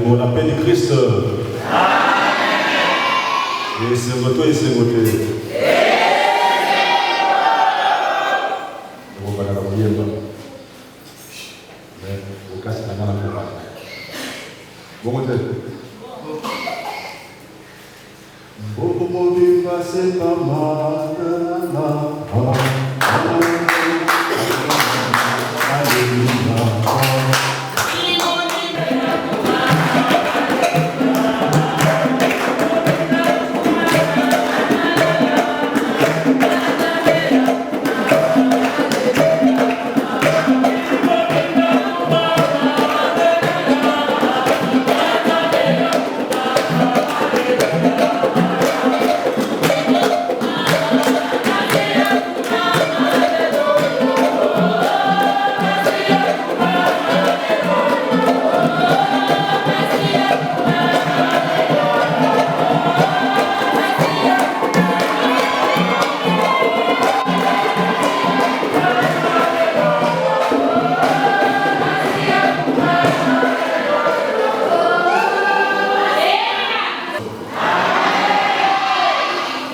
Pour la paix de Christ. Et c'est votre et c'est votre.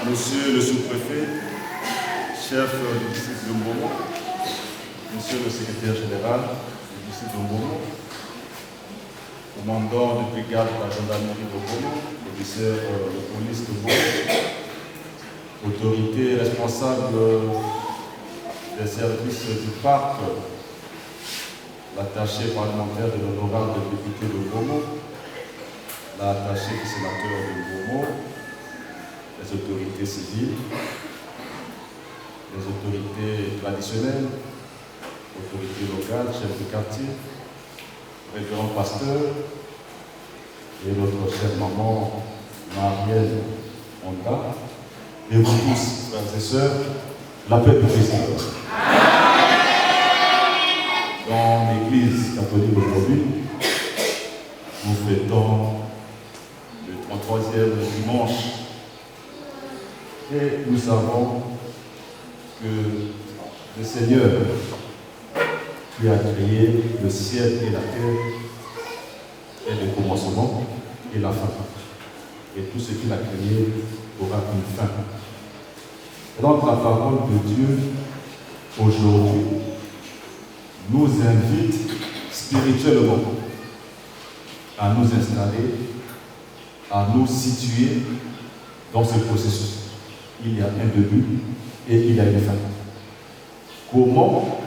Monsieur le sous-préfet, chef du district de Mbomo, monsieur le secrétaire général du district de Mbomo, commandant de brigade de la gendarmerie de Mbomo, commissaire de police de Mbomo, autorité responsable des services du parc, l'attaché parlementaire de l'honorable député de Mbomo, l'attaché du sénateur de Mbomo, les autorités civiles, les autorités traditionnelles, autorités locales, chefs de quartier, révérends pasteurs et notre chère maman Marielle Honda, et vous tous, frères et sœurs, la paix de Christ. Dans l'église catholique aujourd'hui, nous fêtons le 33e dimanche. Et nous savons que le Seigneur qui a créé le ciel et la terre est le commencement et la fin. Et tout ce qu'il a créé aura une fin. Et donc la parole de Dieu aujourd'hui nous invite spirituellement à nous installer, à nous situer dans ce processus. Il y a un début et il y a une fin. Comment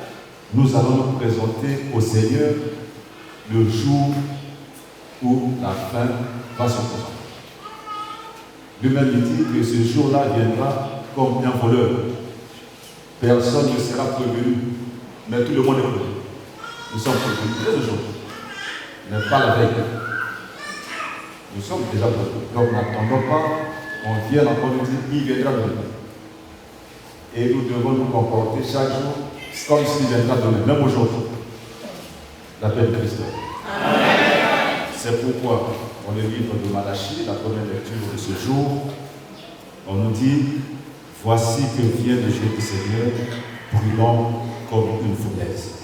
nous allons nous présenter au Seigneur le jour où la fin va se présenter? Lui-même dit que ce jour-là viendra comme un voleur. Personne ne sera prévenu, mais tout le monde est prévenu. Nous sommes prévenus dès aujourd'hui, mais pas la veille. Nous sommes déjà prévenus. Donc n'attendons pas. On vient encore nous dire, il viendra demain. Et nous devons nous comporter chaque jour comme s'il viendra demain, même aujourd'hui. La paix de Christ. C'est pourquoi, dans le livre de Malachie, la première lecture de ce jour, on nous dit, voici que vient le jour du Seigneur, brûlant comme une fournaise.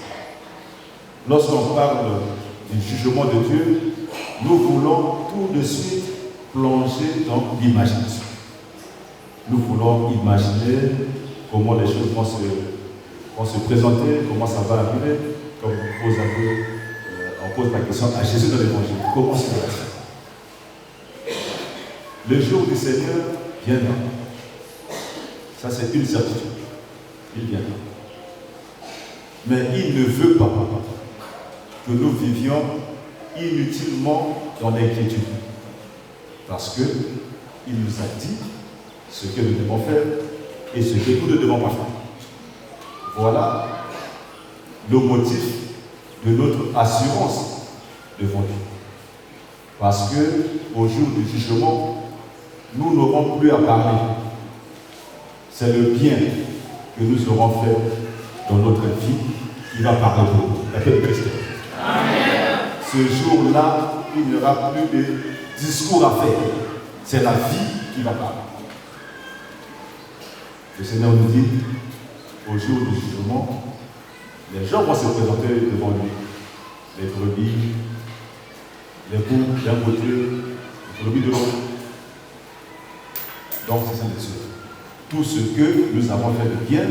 Lorsqu'on parle du jugement de Dieu, nous voulons tout de suite plonger dans l'imagination. Nous voulons imaginer comment les choses vont se vont se présenter, comment ça va arriver, comme on pose la question à Jésus dans l'évangile. Comment ça va se faire? Le jour du Seigneur viendra. Ça, c'est une certitude. Il viendra. Mais il ne veut pas que nous vivions inutilement dans l'inquiétude. Parce qu'il nous a dit ce que nous devons faire et ce que nous ne devons pas faire. Voilà le motif de notre assurance devant Dieu. Parce qu'au jour du jugement, nous n'aurons plus à parler. C'est le bien que nous aurons fait dans notre vie qui va parler pour nous. La paix de Christ. Amen. Ce jour-là, il n'y aura plus de discours à faire. C'est la vie qui va parler. Le Seigneur nous dit, au jour du jugement, les gens vont se présenter devant lui. Les brebis, les boucs d'un côté, les brebis de l'autre. Donc, c'est ça les choses. Tout ce que nous avons fait de bien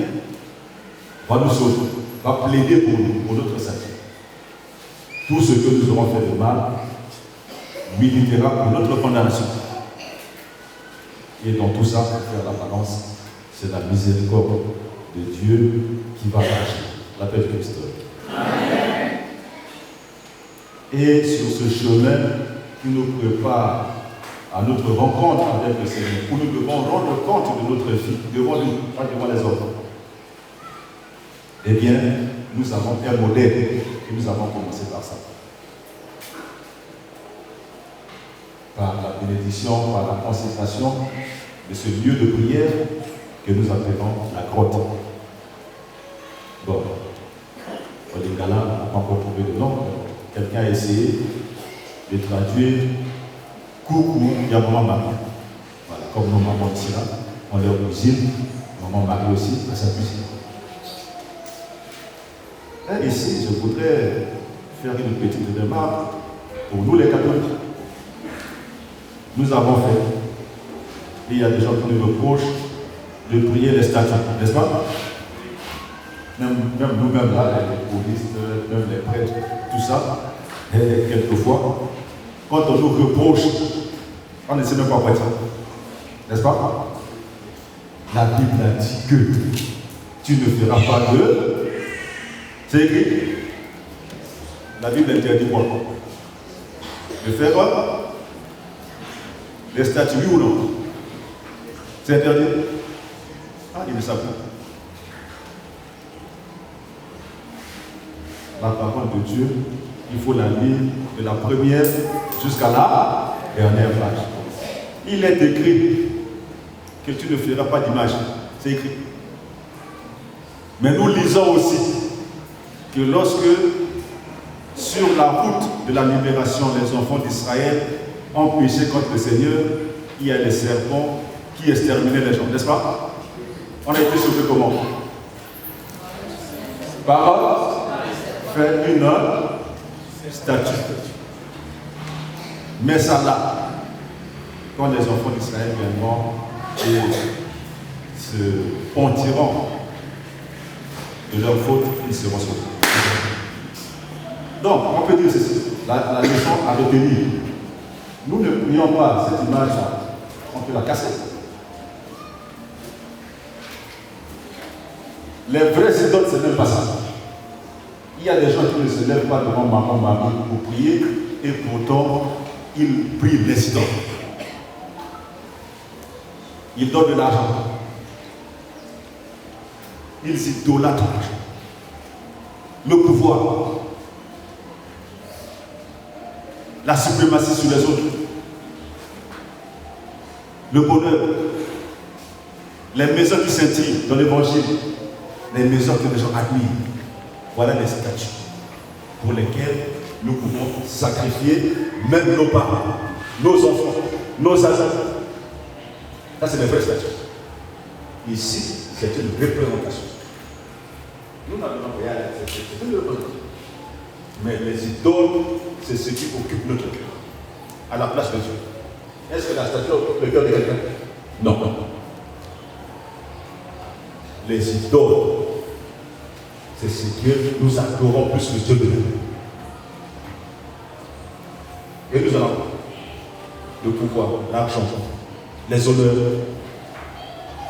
va nous sauver, va plaider pour nous, pour notre salut. Tout ce que nous aurons fait de mal militera pour notre condamnation. Et dans tout ça, pour faire la balance, c'est la miséricorde de Dieu qui va agir. La paix de Christ. Amen. Et sur ce chemin qui nous prépare à notre rencontre avec le Seigneur, où nous devons rendre compte de notre vie devant nous, pas devant les autres. Eh bien, nous avons un modèle et nous avons commencé par ça. Par la bénédiction, par la consécration de ce lieu de prière que nous appelons la grotte. Bon, pour les galants, on n'a pas encore trouvé de nom. Quelqu'un a essayé de traduire coucou, il y a maman Marie. Voilà, comme nos mamans ici là, on leur cuisine, maman Marie aussi, à sa cuisine. Et ici, je voudrais faire une petite remarque pour nous les catholiques. Nous avons fait, et il y a des gens qui nous reprochent de prier les statues, n'est-ce pas? Même nous-mêmes là, les polices, même les prêtres, tout ça, et quelquefois, quand on nous reproche, on ne sait même pas quoi dire, n'est-ce pas? La Bible a dit que tu ne feras pas de... C'est écrit. La Bible interdit quoi? De faire quoi? Les statues, oui ou non? C'est interdit? Ah, il ne savent pas. La parole de Dieu, il faut la lire de la première jusqu'à la dernière page. Il est écrit que tu ne feras pas d'image. C'est écrit. Mais nous lisons aussi que lorsque, sur la route de la libération, les enfants d'Israël ont péché contre le Seigneur, il y a les serpents qui exterminaient les gens, n'est-ce pas? On a été sauvés comment? Par faire une statue. Mais ça là, quand les enfants d'Israël viendront et se pentiront de leur faute, ils seront sauvés. Donc, on peut dire ceci, la leçon à retenir. Nous ne prions pas cette image-là, on peut la casser. Les vrais idoles, c'est même pas ça. Il y a des gens qui ne se lèvent pas devant maman, maman pour prier, et pourtant, ils prient les idoles. Ils donnent de l'argent. Ils idolâtrent l'argent. Le pouvoir. La suprématie sur les autres. Le bonheur. Les maisons qui scintillent dans l'évangile. Les maisons que les gens admirent. Voilà les statues pour lesquelles nous pouvons sacrifier même nos parents, nos enfants, nos agents. Ça, c'est les vraies statues. Ici, c'est une représentation. Nous n'avons rien à faire, c'est une représentation. Mais les idoles, c'est ce qui occupe notre cœur, à la place de Dieu. Est-ce que la statue occupe le cœur de quelqu'un? Non. Les idoles c'est ce que nous adorons plus que Dieu de nous. Et nous allons le pouvoir, l'argent, les honneurs.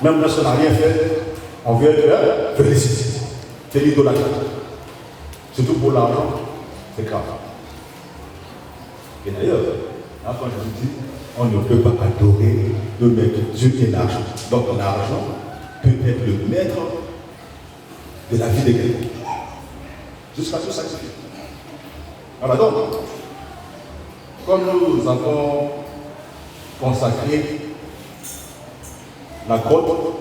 Même lorsqu'on n'a rien fait, on vient de féliciter. C'est l'idolâtrie. Surtout pour l'argent, c'est grave. Et d'ailleurs, quand je vous dis, on ne peut pas adorer le maître Dieu et l'argent. Donc l'argent peut être le maître de la vie de quelqu'un. Jusqu'à tout sacrifier. Alors donc, comme nous avons consacré la grotte,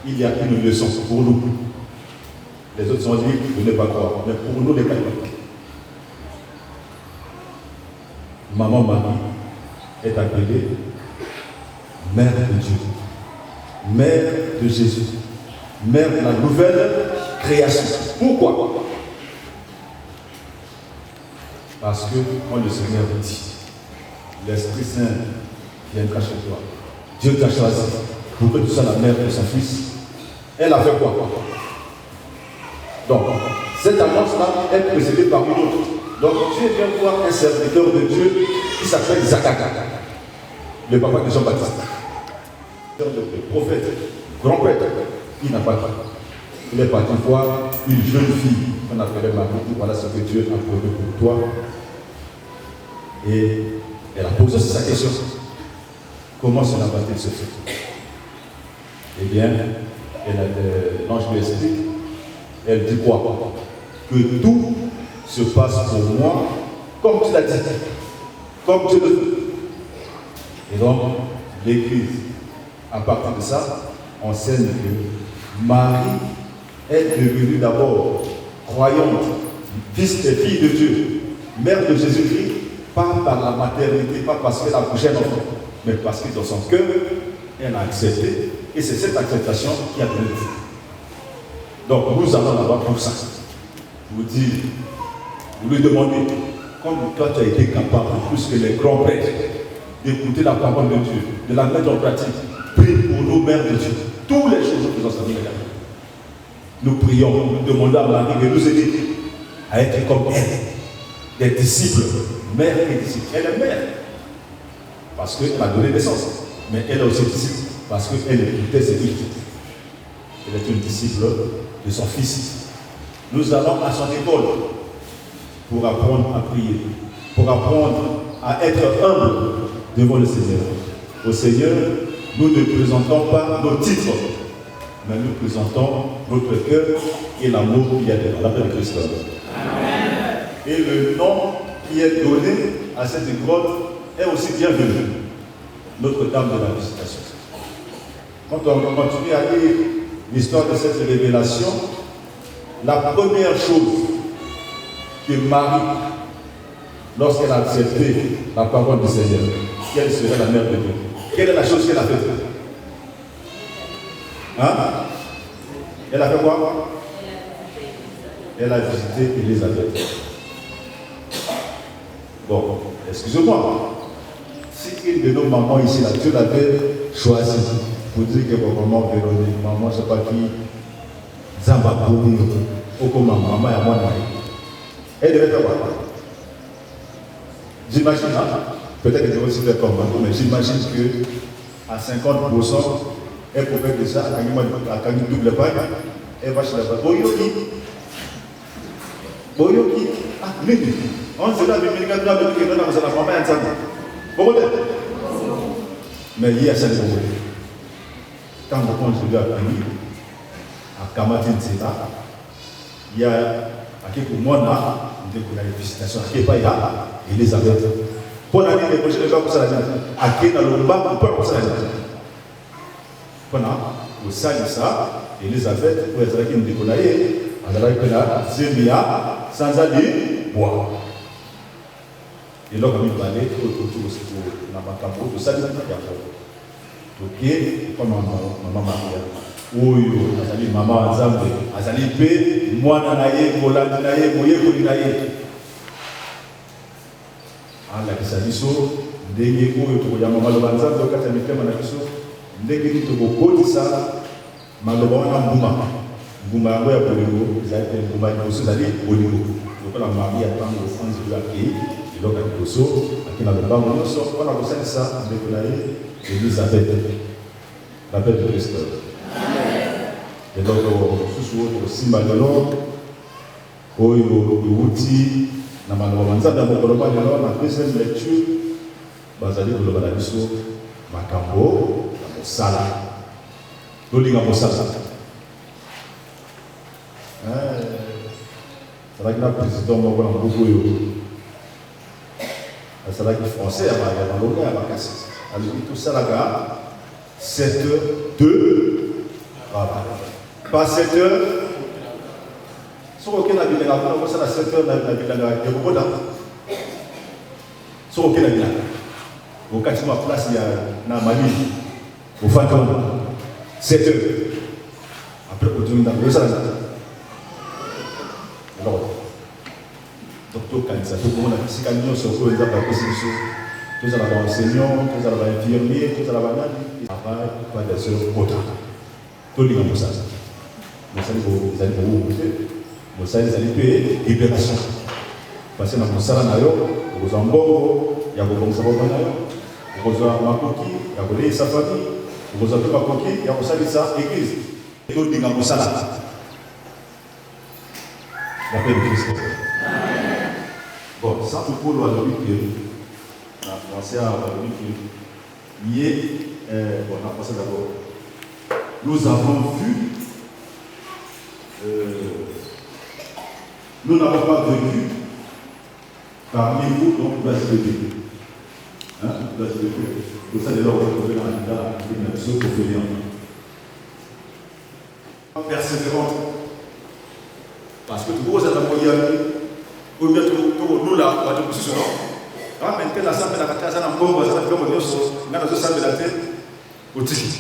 il y a une leçon pour nous. Les autres sont libres de ne pas croire, mais pour nous les catholiques, Maman Marie est appelée Mère de Dieu, Mère de Jésus, Mère de la nouvelle création. Pourquoi? Parce que, quand le Seigneur dit, l'Esprit Saint viendra chez toi. Dieu t'a choisi pour que tu sois la mère de son fils. Elle a fait quoi? Donc, cette annonce-là est précédée par une autre. Donc, Dieu vient voir un serviteur de Dieu qui s'appelle Zacharie, le papa de Jean-Baptiste. Le prophète, grand prêtre, il n'a pas fait. Il est parti voir une jeune fille qu'on appelait Marie. Voilà ce que Dieu a prévu pour toi. Et elle a posé sa question. Comment cela va-t-il se faire? Eh bien, l'ange lui explique. Elle dit quoi? Que tout se passe pour moi comme tu l'as dit, comme tu le veux. Et donc, l'Église, à partir de ça, enseigne que Marie est devenue d'abord croyante, fille de Dieu, mère de Jésus-Christ, pas par la maternité, pas parce qu'elle a accouché un enfant, mais parce que dans son cœur, elle a accepté, et c'est cette acceptation qui a donné le fruit. Donc nous allons l'avoir pour ça. Vous dire, vous lui demandez, comme toi tu as été capable, plus que les grands prêtres, d'écouter la parole de Dieu, de la mettre en pratique, prie pour nos mères de Dieu. Tous les choses que nous avons fait. Nous prions, nous demandons à Marie de nous aider à être comme elle, des disciples, mère et disciples. Elle est mère, parce qu'elle a donné naissance, mais elle est aussi disciple, parce qu'elle écoutait ses filles. Elle est une disciple de son fils. Nous allons à son école pour apprendre à prier, pour apprendre à être humble devant le Seigneur. Au Seigneur, nous ne présentons pas nos titres, mais nous présentons notre cœur et l'amour qui est dans l'appel de Christ. Et le nom qui est donné à cette grotte est aussi bienvenu. Notre-Dame de la Visitation. Quand on continue à lire l'histoire de cette révélation, la première chose que Marie, lorsqu'elle a accepté la parole du Seigneur, qu'elle serait la mère de Dieu, quelle est la chose qu'elle a faite? Hein? Elle a fait quoi? Elle a visité Élisabeth. Bon, excusez-moi. Si une de nos mamans ici, là, Dieu l'avait choisi pour dire que votre maman Véronique, maman, je ne sais pas qui, Zamba Bouri, ou comme maman et moi, elle devait faire quoi? J'imagine, hein? Peut-être que je vais aussi faire comme maman, mais j'imagine qu'à 50%, elle pouvait déjà, à une double paille, elle va chez la paille. Boyoki, ah, mimi, on se l'a vu, mais quand on a vu que nous avons la maman ensemble. Mais il y a cette chose. Quand on continue à prier, à Kamatin Tseta, il y a à quelques mois là, il y a une visitation à Kepaya, Elisabeth. Pour l'année des prochaines, les gens pour ça, à Kena Lomba, on peut pour ça. Pendant au sein de ça, Elisabeth, pour être une décollée, on a que là, Zémia, sans aller boire. Et là, on va aller autour de ce que nous avons tout ça, nous avons ok, comme maman Maria. Oui, azali maman Nzambe, azali pe, mwana na ye, molandi na ye, moyekoli na ye. Alakisa biso, ndenge oyo tokoyamba maloba Nzambe okati ya mitema na biso, ndenge nini tokokolisa maloba wana mbuma, Ngoumango ya Poligo, ils avaient fait Ngoumango, ils allaient Poligo. Donc on a marié à temps au France de l'accueil, et donc à Koso, à qui on a le banc, on a reçu ça avec Elisabeth, la bête de Christ. Et donc, au Simbalolo, au Youti, na Manomanza, dans le Koloba, la deuxième lecture, Bazali Kolobalabiso, Makambo, Mosala. L'Olinga Mosala. C'est là que le président m'a dit beaucoup. C'est là que les Français ont dit à ma casse. Alors, tout ça là, 7 heures, 2, voilà. Pas 7 heures. Si on a bien la on va à 7 heures, il y a beaucoup d'argent. Si on a bien la au cas où ma place, il y a un Mali, au Fantôme, 7 heures. Après, au tournoi, il y a alors, docteur Kanisa, tout le monde a dit que nous sommes les applications, tous les enseignants, tous les infirmiers, tous les malades, ils travaillent pas des heures autant. Tout le monde a ça. Nous allons vous montrer, nous allons payer libération. Parce que dans le salon, vous avez un bon, il y a un bon sabot, vous avez un makoki, il y a un safari, vous avez un makoki, il y a un salissa, église. Tout le monde a ça. La paix de Christ. Bon, ça pour le que la français a lié, bon, la français d'abord. Nous avons vu, nous n'avons pas vécu parmi vous, donc nous doit se lever. Hein, nous doit se lever. Pour ça, dès lors, on va trouver dans la chose pour venir. Persévérante. Parce que tout le monde a ou bien tout nous là, on va dire que c'est ça. Quand même, la salle de la catasse, on a un bon, on va faire mon os, on a la salle de la tête, au titre.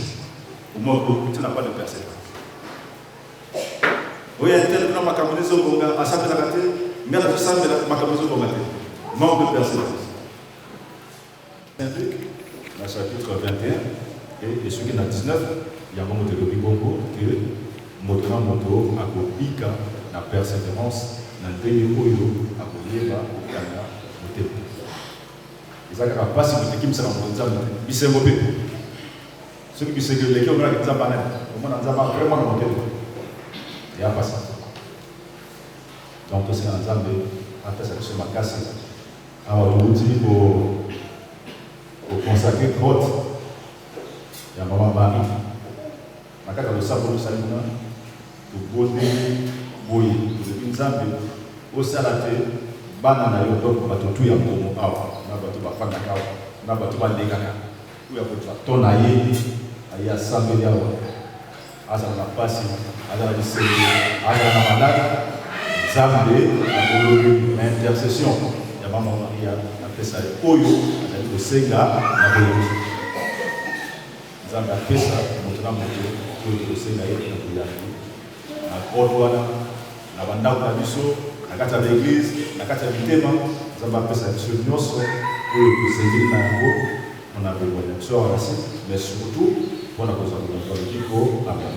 Au moins, tu n'as pas de persévérance. Oui, il y a tel que ma caméra, on a la salle de la catasse, mais la salle de ma caméra, on a manque de persévérance. Dans le chapitre 21, et celui qui est dans 19, il y a un moment de Bibongo que Motora Moto a copié la persévérance dans le pays où il a copié la Moto. Ils n'ont pas si vous équipez ça dans le temps, ils s'est mobile. Ceux qui se gueulent, qui ont la Zambana, comment on a vraiment monté. Il n'y a pas ça. Donc, c'est un Zambé, après ça, c'est ma casse. Alors, on dit pour consacrer grotte. Il y a maman Marie. Je vais vous dire que vous avez boye, vous avez au salate, banana yo donc batutu ya momo awa, na batu bafanga kawa, na batu balekaka. Uya kutwa tona ye, aya sambe ya wa. Asa na pasi, ala lise, ala na malade, zambe, na intercession. Ya mama Maria na pesa oyo, na ko senga na boye. Zambe pesa motuna moto, ko senga ye na boye. Na kodwana na bandako na biso na kati ya l'église na kati ya bitema nzambe apesa biso nyonso oyo tosengeli na yango mpona bebonya biso awa na site mais surtout mpona kozwa kolonga lobiko amen.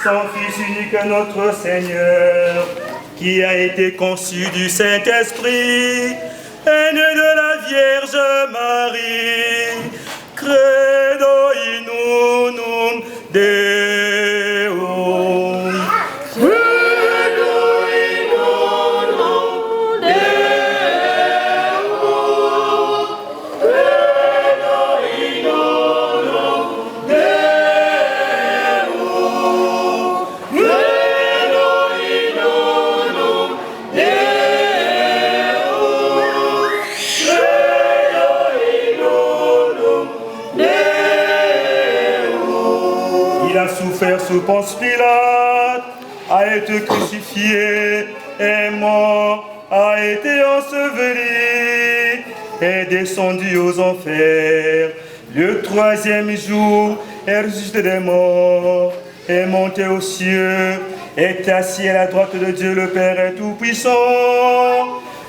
Son Fils unique, notre Seigneur, qui a été conçu du Saint-Esprit, est né de la Vierge Marie. Credo in unum Deum. Credo in unum Deum. Credo in unum Deum. sous Ponce Pilate, a été crucifié, est mort, a été enseveli, est descendu aux enfers. Le troisième jour, est ressuscité des morts, est monté aux cieux, est assis à la droite de Dieu le Père Tout-Puissant,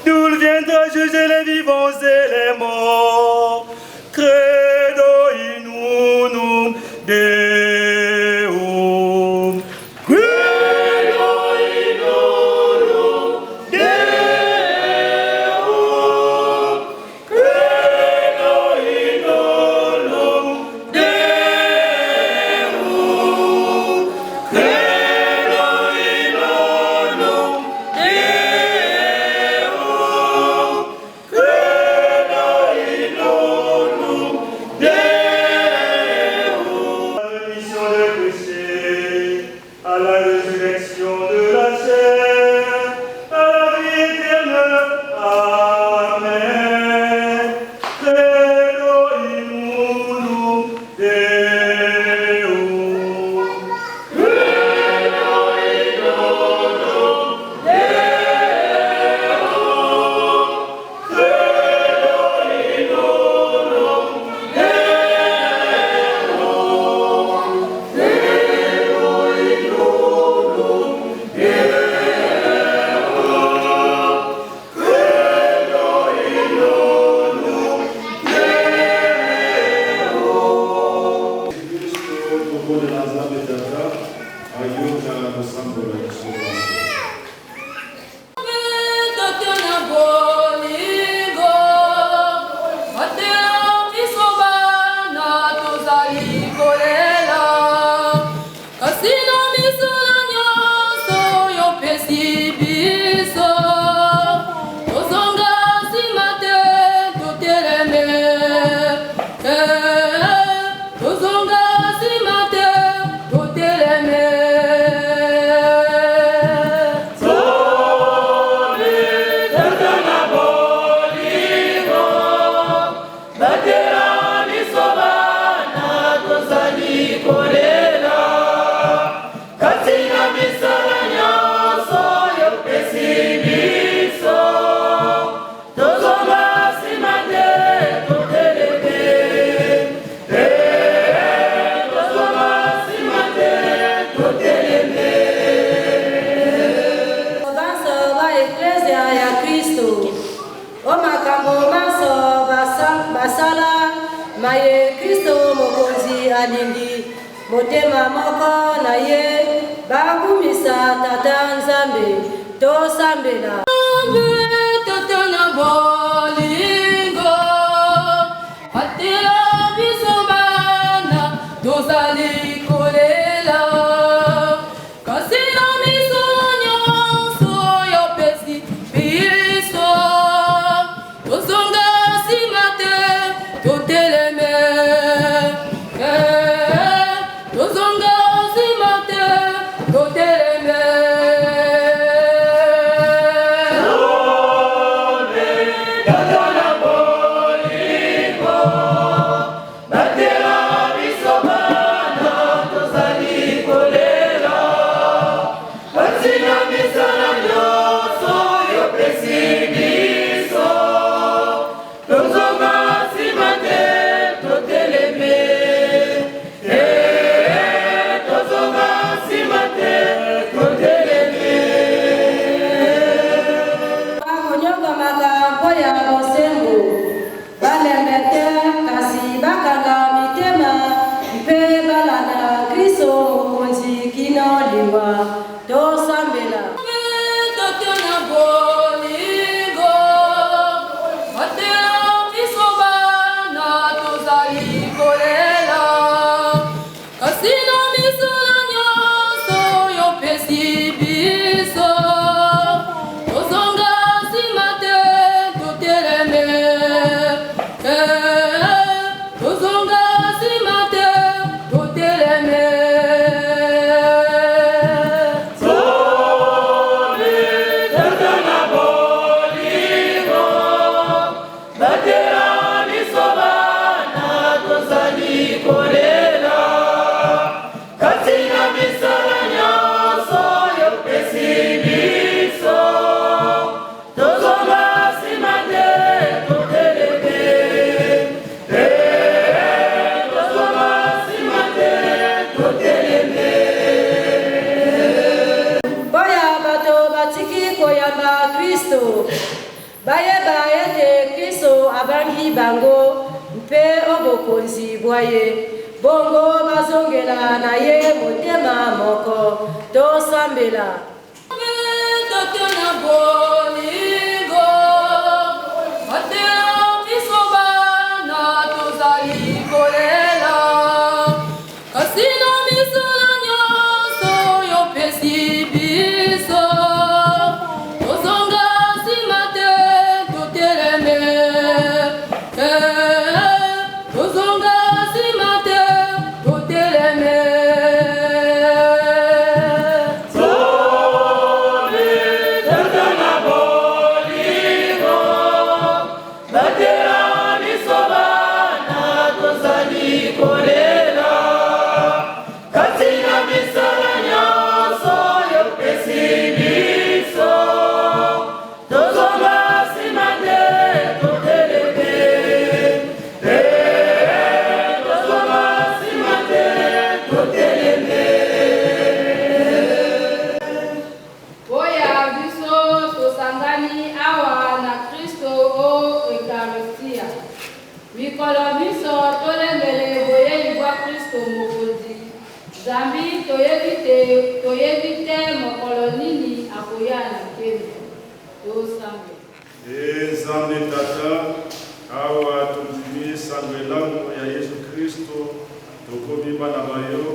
d'où il viendra juger les vivants et les morts. Credo in unum Deum. Credo in unum Deum. Credo in unum Deum. Credo in unum Deum. Credo in unum Deum. La rémission des péchés, à la résurrection de la chair, à la vie éternelle. Amen. Credo in unum Deum. Credo in unum Deum. Credo in unum motema moko na ye bakumisa tata nzambe tosambela tata na bolingo atela biso bana tozali kolela kasi na miso nyonso yopesi biso tozonga nsima te toteleme Tana Kristo. Bayeba ete Kristo abangi bango mpe obokonzi bwaye. Bongo bazongela na ye motema moko tosambela. Zambi toyevite mokolonini akoyana kendo tosambe. Zambi tata awa tumzimi sangwe lango ya Yesu Kristo tokomi bana bayo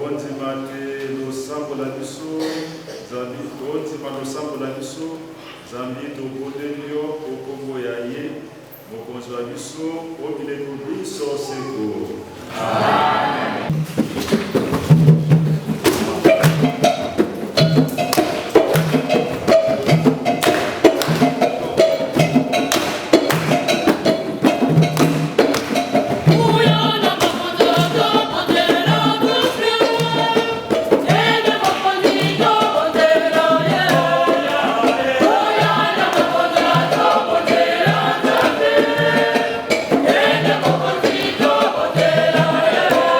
onzima te losambo la biso zambi onzima losambo la biso zambi tokodelio okombo ya ye mokonzi wa biso obileko biso seko. Amen. Yeah.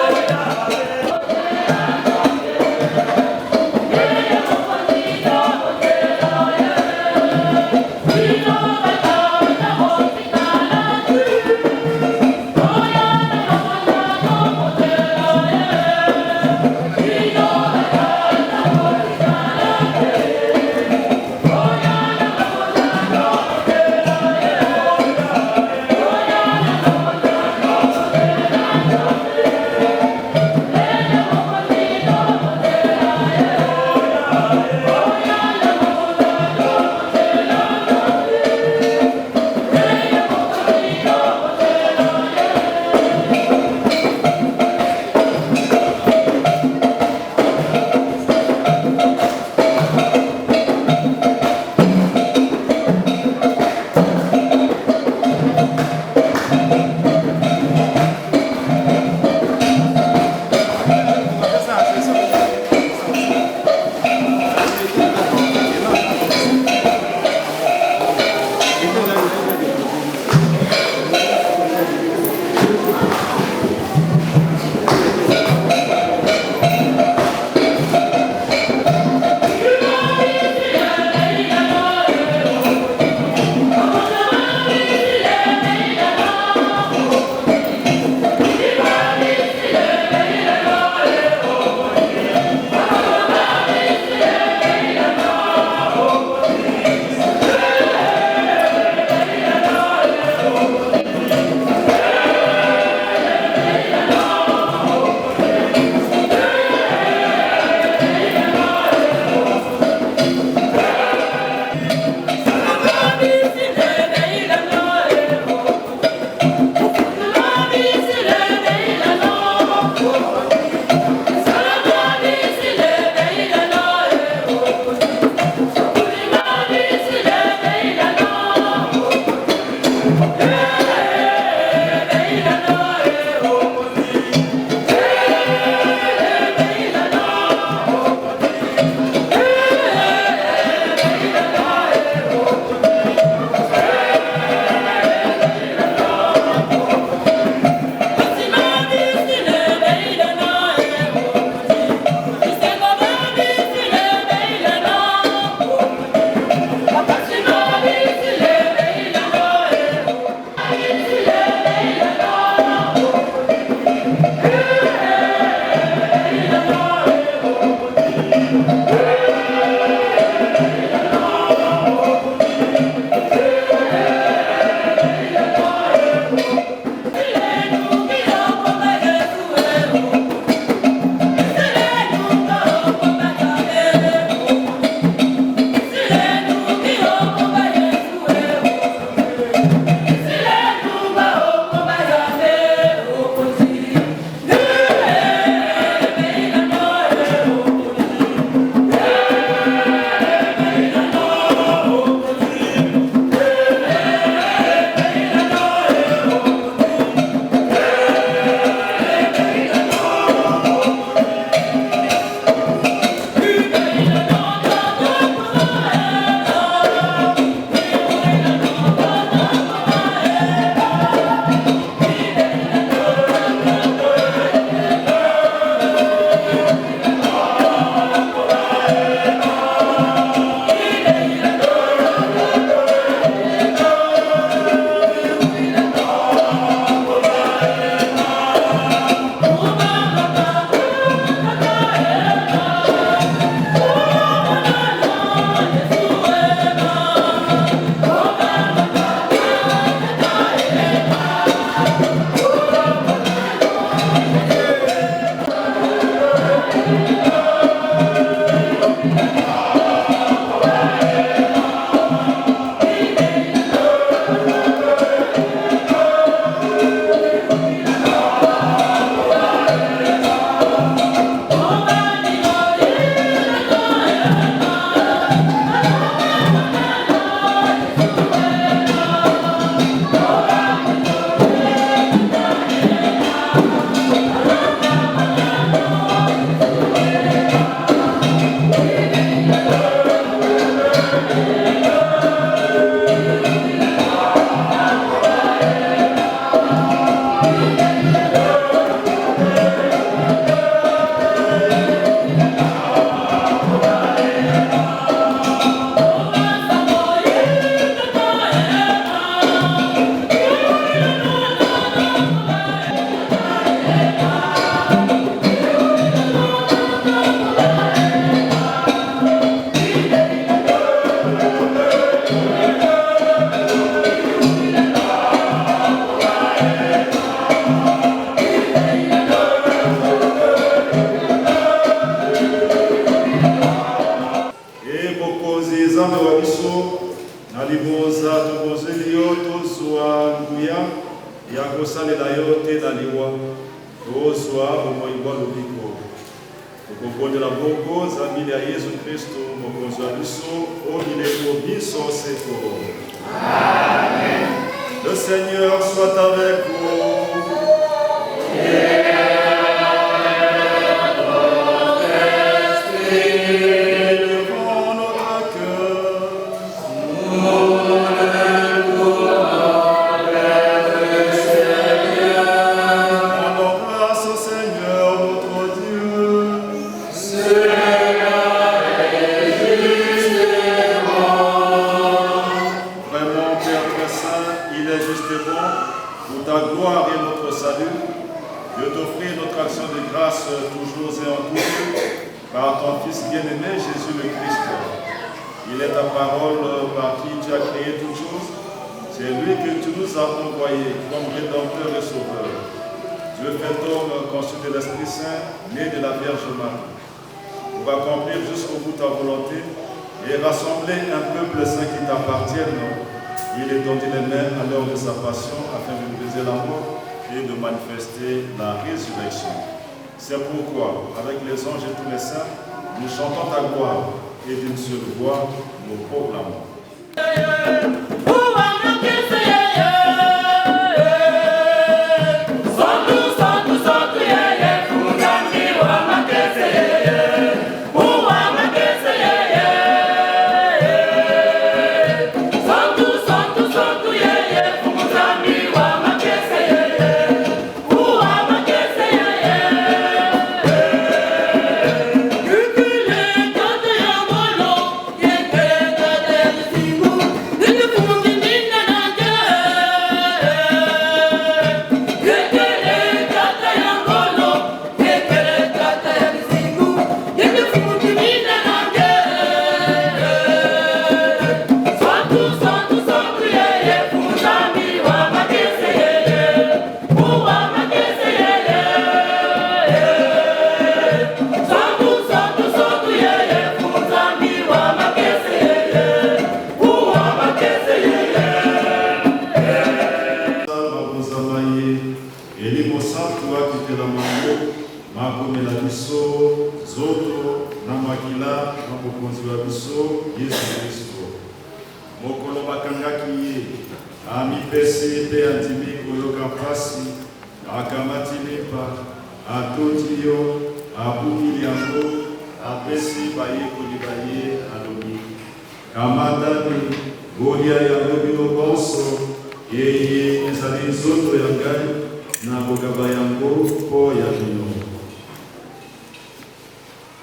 bokonzi nzambe wa biso na libonza tokozeli yo tozwa nguya ya kosalela yo te na liwa tozwa bomoi bwa lobiko tokobondela bongo nzambeli ya Yesu Kristo mokonzi wa biso olileko biso seko. Amen. Le Seigneur soit avec vous. Toujours et en tout par ton Fils bien-aimé Jésus le Christ. Il est ta parole par qui tu as créé toutes choses. C'est lui que tu nous as envoyé comme rédempteur et sauveur. Dieu fait homme conçu de l'Esprit Saint, né de la Vierge Marie, pour accomplir jusqu'au bout ta volonté et rassembler un peuple saint qui t'appartienne. Il est donné les mains à l'heure de sa passion afin de briser la mort et de manifester la résurrection. C'est pourquoi, avec les anges et tous les saints, nous chantons ta gloire et d'une seule voix, nous proclamons.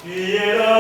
Yeah.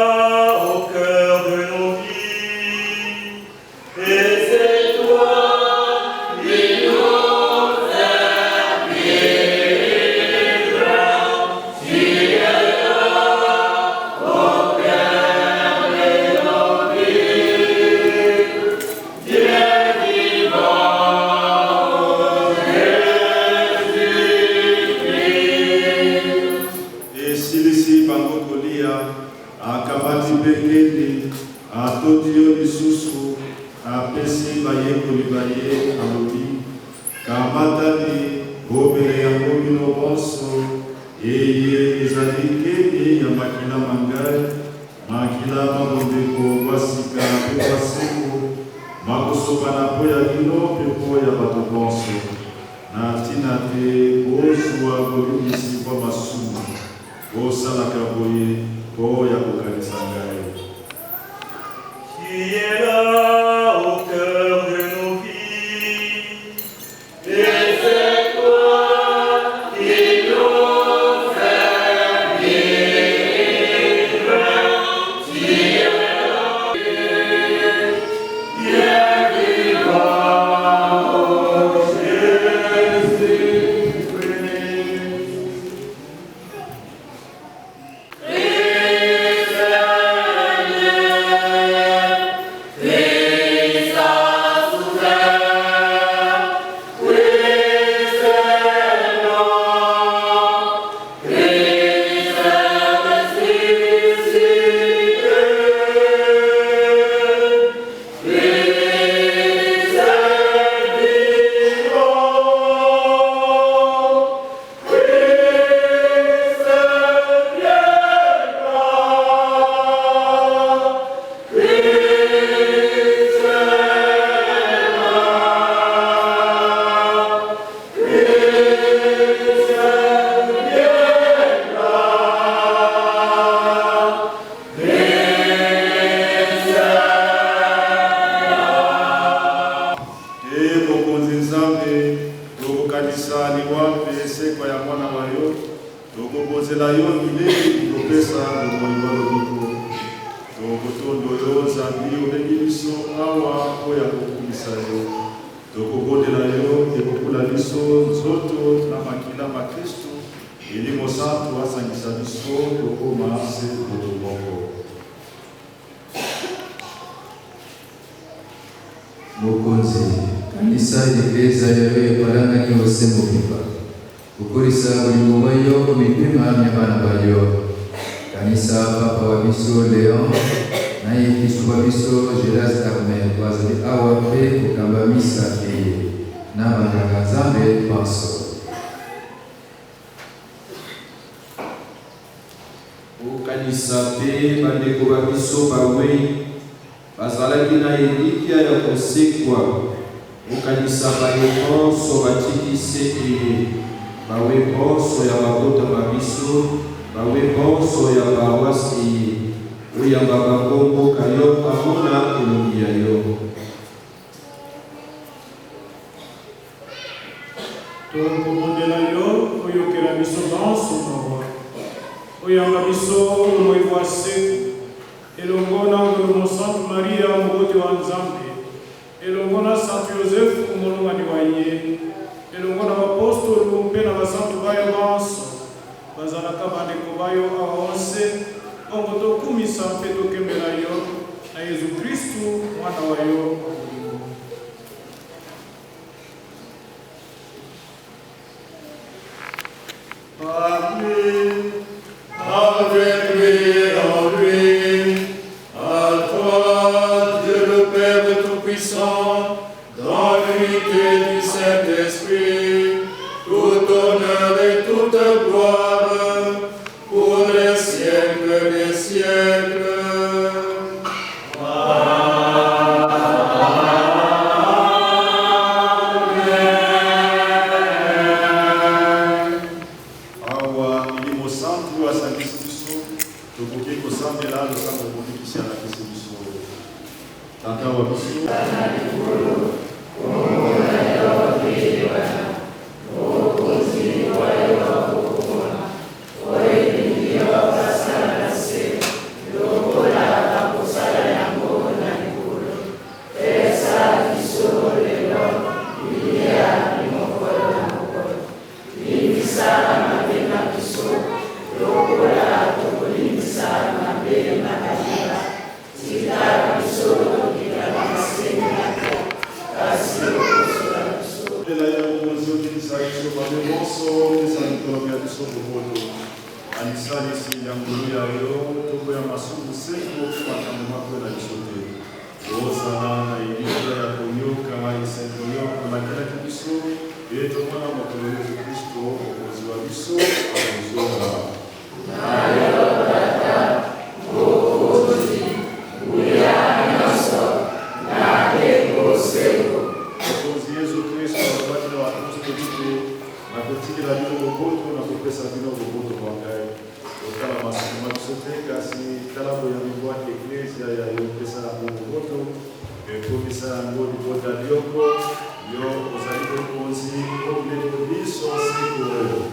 tokozela yo bilei topesa bomoi wa lobiko tokotondo yo nzambi obengi biso awa oyo akokumisa yo tokobondela yo ekokula biso nzoto na makila ma Kristo elimo santu asangisa biso tokoma se moto moko. Mokonzi kanisa ekleza yayo eparangani hose mubimba kukolisa mulimo wayo kumipima myabana bayo kanisa papa wa biso Leon naye kristu wa biso Geras Armel bazali awa mpe kokamba misa eye na banganga nzambe panso okanisa mpe bandeko ba biso bawei bazalaki na elikya ya kosekwa okanisa baye bonso batikise eye bawe bonso ya babota ba biso bawe bonso ya bawasi eye oyamba bakomboka yo amona elongi ya yo tokobondela yo oyokela biso bonso mawa oyamba biso olomoi bwa seku elongo na ngolomo Sainte Maria mokoti wa Nzambe elongo na Saint Joseph molongani wa ye elongo na bapostolo mpe na basantu bayo bonso bazalaka bandeko bayo awa onse bongo tokumisa mpe tokembela yo na Yesu Kristu mwana wa yo. Amen. Avec lui, en lui, à toi, Dieu le Père Tout-Puissant, dans l'unité du Saint-Esprit, tout honneur et toute gloire, pour les siècles des siècles. Yo, os amigos, os amigos,